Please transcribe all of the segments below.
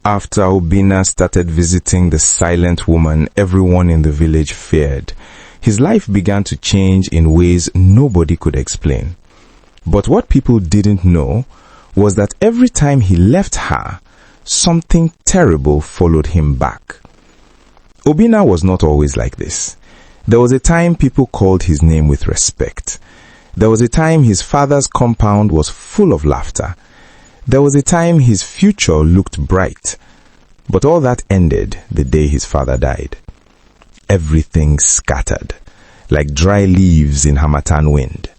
After Obinna started visiting the silent woman everyone in the village feared, his life began to change in ways nobody could explain. But what people didn't know was that every time he left her, something terrible followed him back. Obinna was not always like this. There was a time people called his name with respect. There was a time his father's compound was full of laughter. There was a time his future looked bright. But all that ended the day his father died. Everything scattered, like dry leaves in harmattan wind.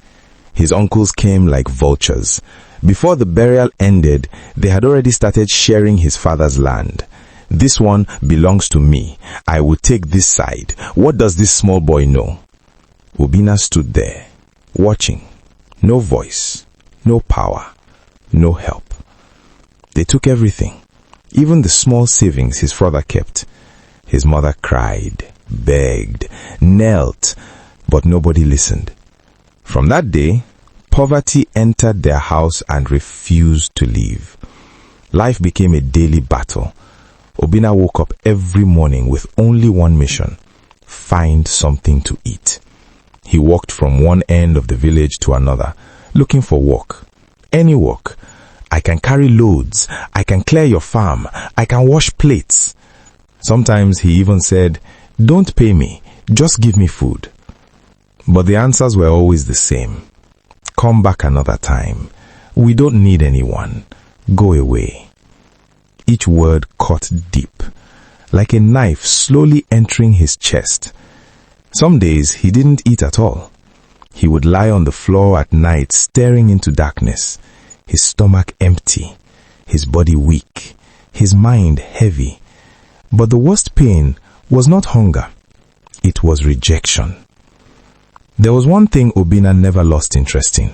His uncles came like vultures. Before the burial ended, they had already started sharing his father's land. This one belongs to me. I will take this side. What does this small boy know? Obinna stood there, watching. No voice, no power, no help. They took everything, even the small savings his father kept. His mother cried, begged, knelt, but nobody listened. From that day, poverty entered their house and refused to leave. Life became a daily battle. Obinna woke up every morning with only one mission: find something to eat. He walked from one end of the village to another, looking for work. Any work. I can carry loads. I can clear your farm. I can wash plates. Sometimes he even said, "Don't pay me, just give me food." But the answers were always the same. Come back another time. We don't need anyone. Go away. Each word cut deep, like a knife slowly entering his chest. Some days he didn't eat at all. He would lie on the floor at night staring into darkness, his stomach empty, his body weak, his mind heavy. But the worst pain was not hunger. It was rejection. There was one thing Obinna never lost interest in: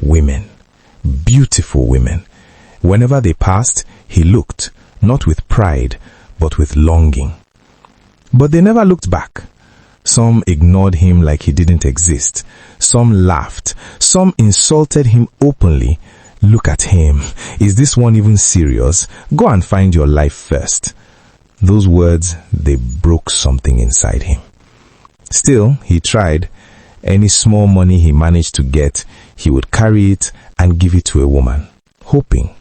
women. Beautiful women. Whenever they passed, he looked, not with pride, but with longing. But they never looked back. Some ignored him like he didn't exist. Some laughed. Some insulted him openly. Look at him. Is this one even serious? Go and find your life first. Those words, they broke something inside him. Still, he tried. Any small money he managed to get, he would carry it and give it to a woman, hoping,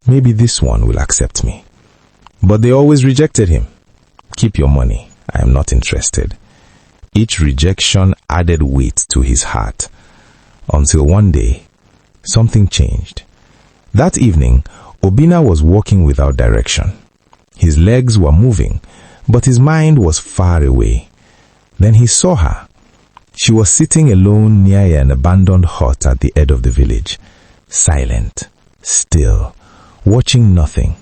maybe this one will accept me. But they always rejected him. Keep your money. I am not interested. Each rejection added weight to his heart. Until one day, something changed. That evening, Obinna was walking without direction. His legs were moving, but his mind was far away. Then he saw her. She was sitting alone near an abandoned hut at the edge of the village, silent, still, watching nothing.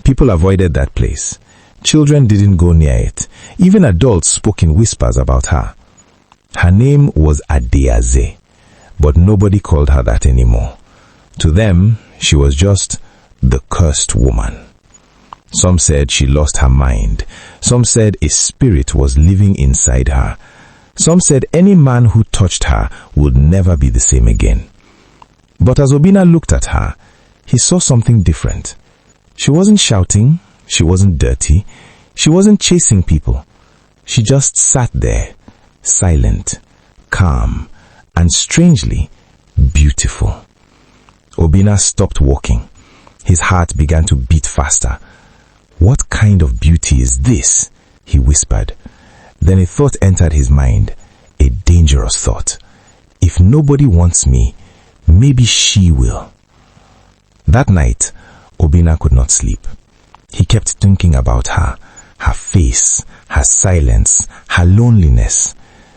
People avoided that place. Children didn't go near it. Even adults spoke in whispers about her. Her name was Adeaze, but nobody called her that anymore. To them, she was just the cursed woman. Some said she lost her mind. Some said a spirit was living inside her. Some said any man who touched her would never be the same again. But as Obinna looked at her, he saw something different. She wasn't shouting. She wasn't dirty. She wasn't chasing people. She just sat there, silent, calm, and strangely beautiful. Obinna stopped walking. His heart began to beat faster. What kind of beauty is this? He whispered. Then a thought entered his mind, a dangerous thought. If nobody wants me, maybe she will. That night, Obinna could not sleep. He kept thinking about her, her face, her silence, her loneliness.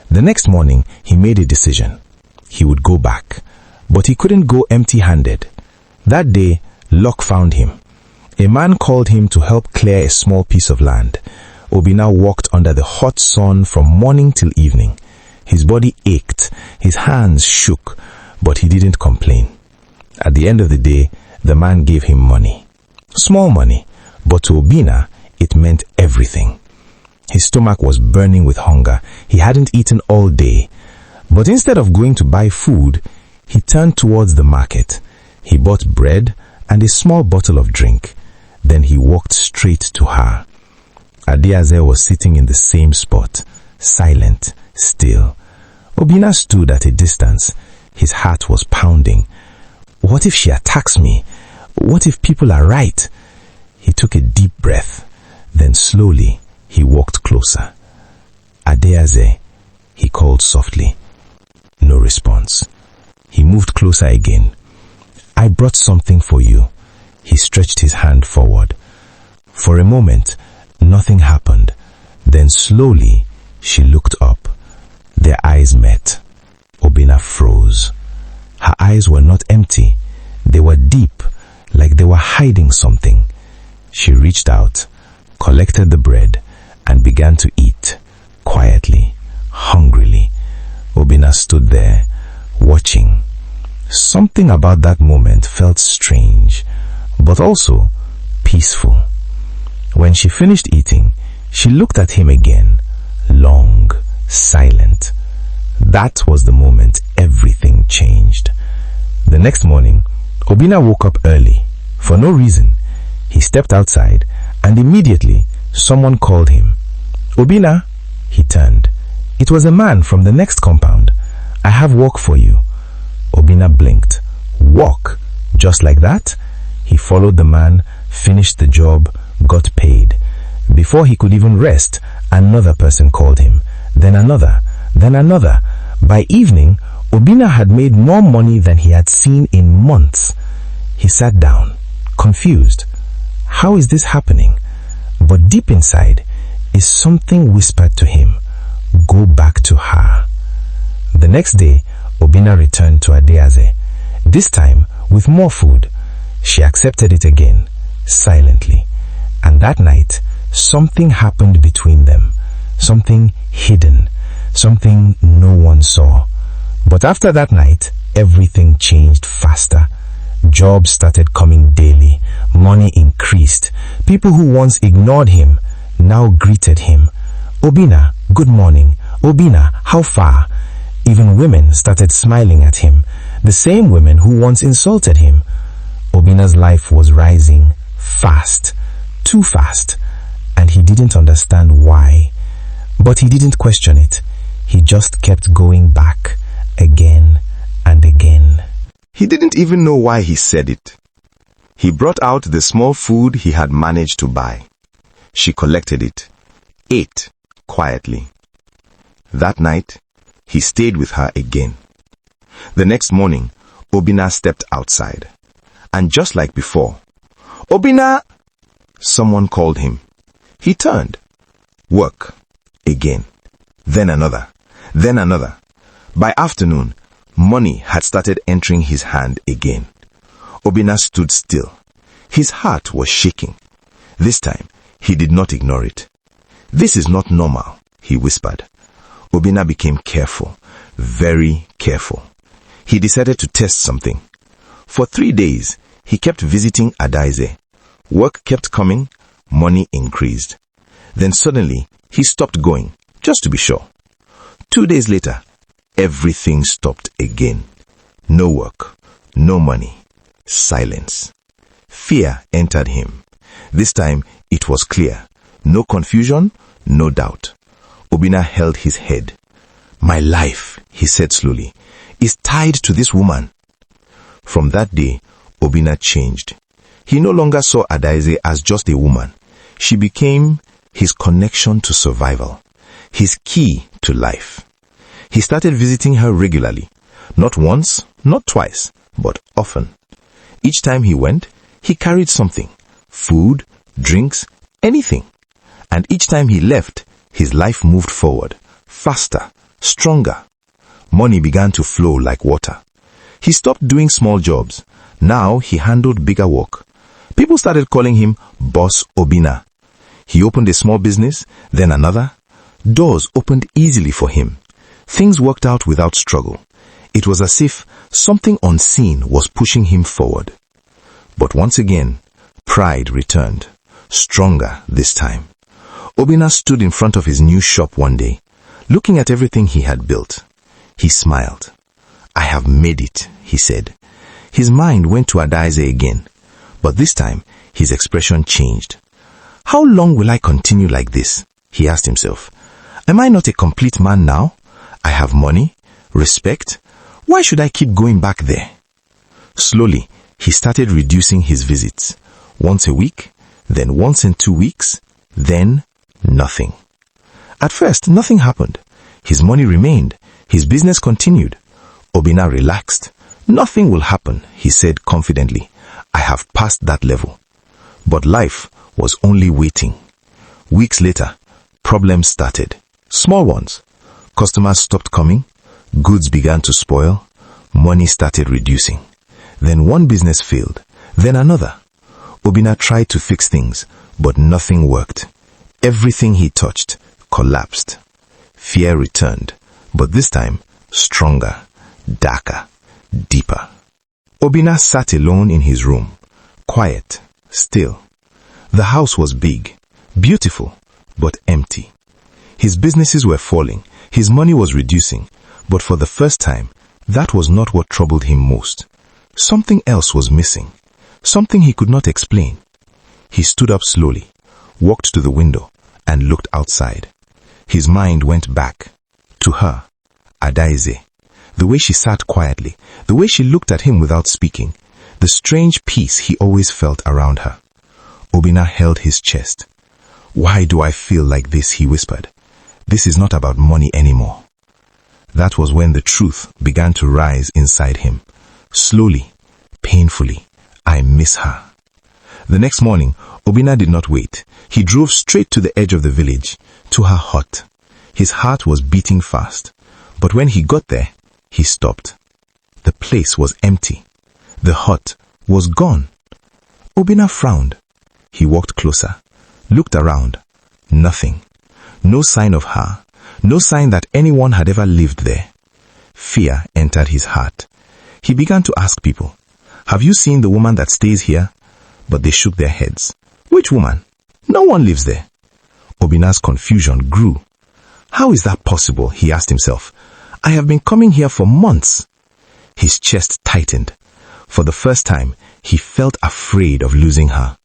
The next morning, he made a decision. He would go back, but he couldn't go empty-handed. That day, luck found him. A man called him to help clear a small piece of land. Obinna walked under the hot sun from morning till evening. His body ached, his hands shook, but he didn't complain. At the end of the day, the man gave him money. Small money, but to Obinna, it meant everything. His stomach was burning with hunger. He hadn't eaten all day. But instead of going to buy food, he turned towards the market. He bought bread and a small bottle of drink. Then he walked straight to her. Adeaze was sitting in the same spot, silent, still. Obinna stood at a distance. His heart was pounding. What if she attacks me? What if people are right? He took a deep breath. Then slowly, he walked closer. Adeaze, he called softly. No response. He moved closer again. I brought something for you. He stretched his hand forward. For a moment, nothing happened. Then slowly, she looked up. Their eyes met. Obinna froze. Her eyes were not empty. They were deep, like they were hiding something. She reached out, collected the bread, and began to eat, quietly, hungrily. Obinna stood there, watching. Something about that moment felt strange, but also peaceful. When she finished eating, she looked at him again, long, silent. That was the moment everything changed. The next morning, Obinna woke up early. For no reason, he stepped outside and immediately someone called him. Obinna, he turned. It was a man from the next compound. I have work for you. Obinna blinked. Work? Just like that? He followed the man, finished the job, got paid. Before he could even rest, another person called him. Then another. Then another. By evening, Obinna had made more money than he had seen in months. He sat down, confused. How is this happening? But deep inside is something whispered to him. Go back to her. The next day, Obinna returned to Adeaze, this time with more food. She accepted it again, silently. And that night, something happened between them. Something hidden. Something no one saw. But after that night, everything changed faster. Jobs started coming daily. Money increased. People who once ignored him now greeted him. Obinna, good morning. Obinna, how far? Even women started smiling at him. The same women who once insulted him. Obinna's life was rising fast. Too fast. And he didn't understand why. But he didn't question it. He just kept going back, again and again. He didn't even know why he said it. He brought out the small food he had managed to buy. She collected it, ate quietly. That night, he stayed with her again. The next morning, Obinna stepped outside. And just like before, Obinna! Someone called him. He turned. Work. Again. Then another. Then another. By afternoon, money had started entering his hand again. Obinna stood still. His heart was shaking. This time, he did not ignore it. This is not normal, he whispered. Obinna became careful, very careful. He decided to test something. For 3 days, he kept visiting Adeaze. Work kept coming, money increased. Then suddenly, he stopped going, just to be sure. 2 days later, everything stopped again. No work, no money, silence. Fear entered him. This time, it was clear. No confusion, no doubt. Obinna held his head. My life, he said slowly, is tied to this woman. From that day, Obinna changed. He no longer saw Adeaze as just a woman. She became his connection to survival, his key to life. He started visiting her regularly, not once, not twice, but often. Each time he went, he carried something, food, drinks, anything. And each time he left, his life moved forward, faster, stronger. Money began to flow like water. He stopped doing small jobs. Now he handled bigger work. People started calling him Boss Obinna. He opened a small business, then another. Doors opened easily for him. Things worked out without struggle. It was as if something unseen was pushing him forward. But once again, pride returned, stronger this time. Obinna stood in front of his new shop one day, looking at everything he had built. He smiled. I have made it, he said. His mind went to Adeaze again, but this time His expression changed. How long will I continue like this? He asked himself. Am I not a complete man now? I have money, respect. Why should I keep going back there? Slowly, he started reducing his visits. Once a week, then once in 2 weeks, then nothing. At first, nothing happened. His money remained. His business continued. Obinna relaxed. Nothing will happen, he said confidently. I have passed that level. But life was only waiting. Weeks later, problems started. Small ones. Customers stopped coming. Goods began to spoil. Money started reducing. Then one business failed. Then another. Obinna tried to fix things, but nothing worked. Everything he touched collapsed. Fear returned, but this time stronger, darker, deeper. Obinna sat alone in his room, quiet, still. The house was big, beautiful, but empty. His businesses were falling, his money was reducing, but for the first time, that was not what troubled him most. Something else was missing, something he could not explain. He stood up slowly, walked to the window, and looked outside. His mind went back to her, Adaeze. The way she sat quietly, the way she looked at him without speaking, the strange peace he always felt around her. Obinna held his chest. Why do I feel like this, he whispered. This is not about money anymore. That was when the truth began to rise inside him. Slowly, painfully, I miss her. The next morning, Obinna did not wait. He drove straight to the edge of the village, to her hut. His heart was beating fast. But when he got there, he stopped. The place was empty. The hut was gone. Obinna frowned. He walked closer, looked around. Nothing. No sign of her. No sign that anyone had ever lived there. Fear entered his heart. He began to ask people, have you seen the woman that stays here? But they shook their heads. Which woman? No one lives there. Obinna's confusion grew. How is that possible? He asked himself. I have been coming here for months. His chest tightened. For the first time, he felt afraid of losing her.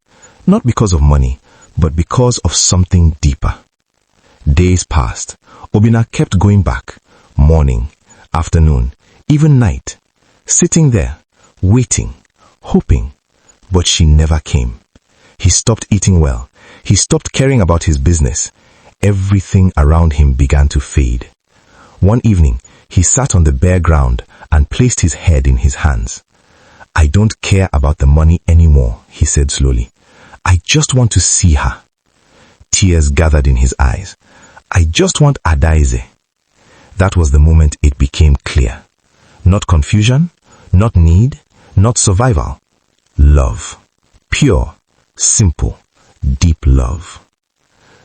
Not because of money, but because of something deeper. Days passed. Obinna kept going back. Morning, afternoon, even night. Sitting there, waiting, hoping. But she never came. He stopped eating well. He stopped caring about his business. Everything around him began to fade. One evening, he sat on the bare ground and placed his head in his hands. I don't care about the money anymore, he said slowly. I just want to see her. Tears gathered in his eyes. I just want Adaeze. That was the moment it became clear. Not confusion, not need, not survival. Love. Pure, simple, deep love.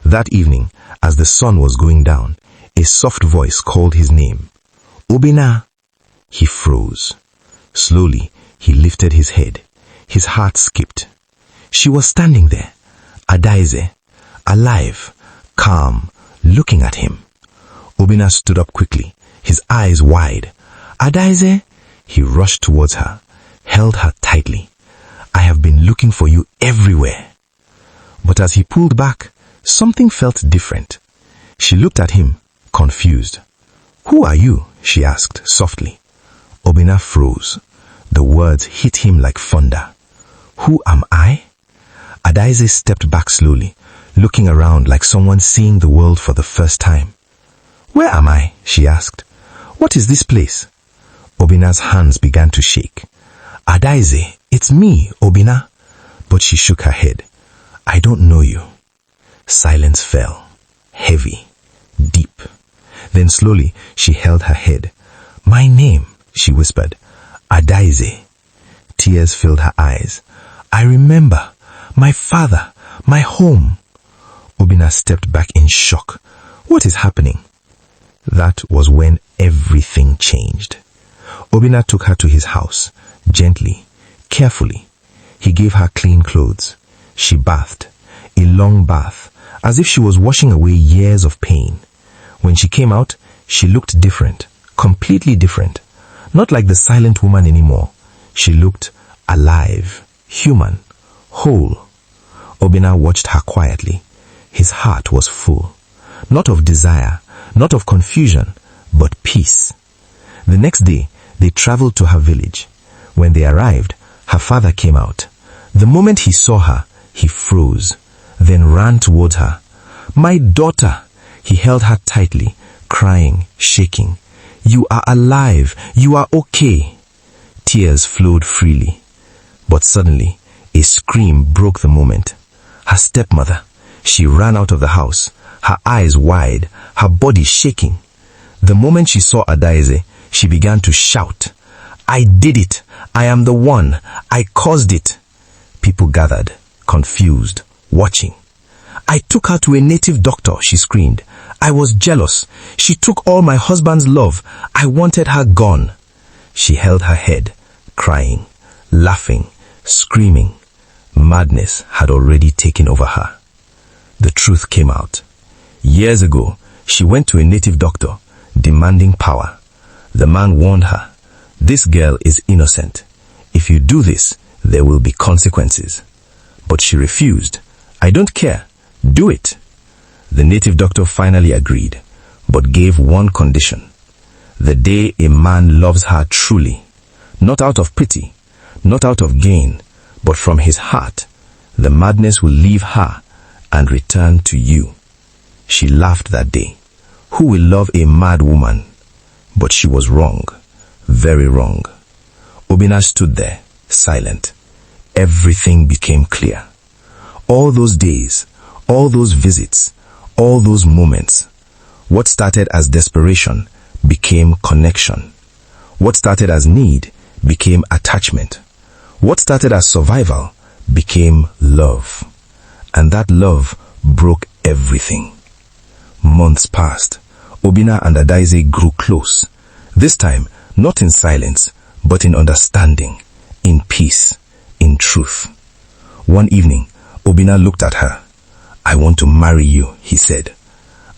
That evening, as the sun was going down, a soft voice called his name. Obinna. He froze. Slowly, he lifted his head. His heart skipped. She was standing there, Adaeze, alive, calm, looking at him. Obinna stood up quickly, his eyes wide. Adaeze? He rushed towards her, held her tightly. I have been looking for you everywhere. But as he pulled back, something felt different. She looked at him, confused. Who are you? She asked softly. Obinna froze. The words hit him like thunder. Who am I? Adaeze stepped back slowly, looking around like someone seeing the world for the first time. Where am I? She asked. What is this place? Obinna's hands began to shake. Adaeze, it's me, Obinna. But she shook her head. I don't know you. Silence fell, heavy, deep. Then slowly she held her head. My name, she whispered. Adaeze. Tears filled her eyes. I remember. My father. My home. Obinna stepped back in shock. What is happening? That was when everything changed. Obinna took her to his house, gently, carefully. He gave her clean clothes. She bathed, a long bath, as if she was washing away years of pain. When she came out, she looked different, completely different. Not like the silent woman anymore. She looked alive, human, whole, Obinna watched her quietly. His heart was full. Not of desire, not of confusion, but peace. The next day, they traveled to her village. When they arrived, her father came out. The moment he saw her, he froze, then ran towards her. "My daughter!" He held her tightly, crying, shaking. "You are alive. You are okay." Tears flowed freely. But suddenly, a scream broke the moment. Her stepmother. She ran out of the house, her eyes wide, her body shaking. The moment she saw Adaeze, she began to shout, "I did it! I am the one! I caused it!" People gathered, confused, watching. "I took her to a native doctor," she screamed. "I was jealous. She took all my husband's love. I wanted her gone." She held her head, crying, laughing, screaming. Madness had already taken over her. The truth came out. Years ago, she went to a native doctor, demanding power. The man warned her, "This girl is innocent. If you do this, there will be consequences." But she refused. "I don't care. Do it." The native doctor finally agreed, but gave one condition. The day a man loves her truly, not out of pity, not out of gain, but from his heart, the madness will leave her and return to you. She laughed that day. Who will love a mad woman? But she was wrong, very wrong. Obinna stood there, silent. Everything became clear. All those days, all those visits, all those moments, what started as desperation became connection. What started as need became attachment. What started as survival became love. And that love broke everything. Months passed. Obinna and Adaeze grew close. This time, not in silence, but in understanding, in peace, in truth. One evening, Obinna looked at her. "I want to marry you," he said.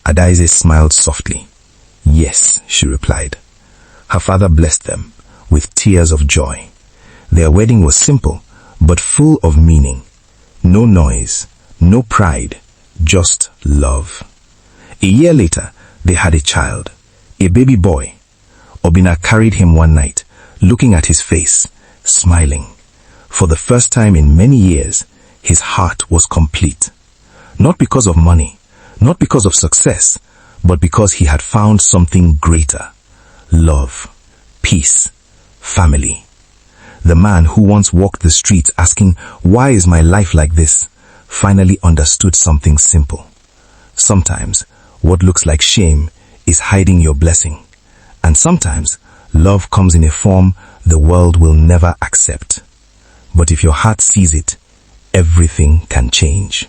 Adaeze smiled softly. "Yes," she replied. Her father blessed them with tears of joy. Their wedding was simple, but full of meaning. No noise, no pride, just love. A year later, they had a child, a baby boy. Obinna carried him one night, looking at his face, smiling. For the first time in many years, his heart was complete. Not because of money, not because of success, but because he had found something greater. Love, peace, family. The man who once walked the streets asking, "Why is my life like this?" finally understood something simple. Sometimes, what looks like shame is hiding your blessing. And sometimes, love comes in a form the world will never accept. But if your heart sees it, everything can change.